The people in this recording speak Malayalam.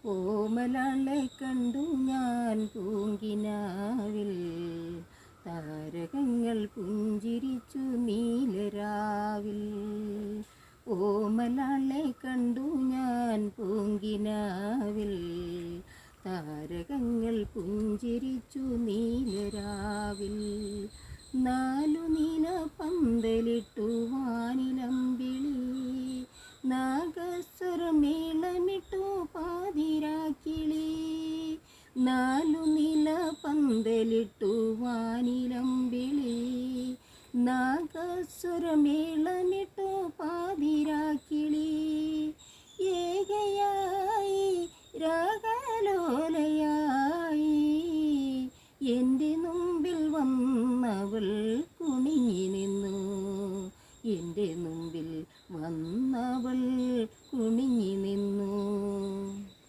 ഓമലാളെ കണ്ടു ഞാൻ പൂങ്കിനാവിൽ, താരകങ്ങൾ പുഞ്ചിരിച്ചു നീലരാവിൽ. ഓമലാളെ കണ്ടു ഞാൻ പൂങ്കിനാവിൽ, താരകങ്ങൾ പുഞ്ചിരിച്ചു നീലരാവിൽ. നാലു നീല പന്തലിട്ടു വാനിലമ്പിളി, നാഗസ്വരമേളമിട്ടു പാതിരാക്കിളി. നാലു നീല പന്തലിട്ടു വാനിലമ്പിളി, നാഗസ്വരമേളമിട്ടു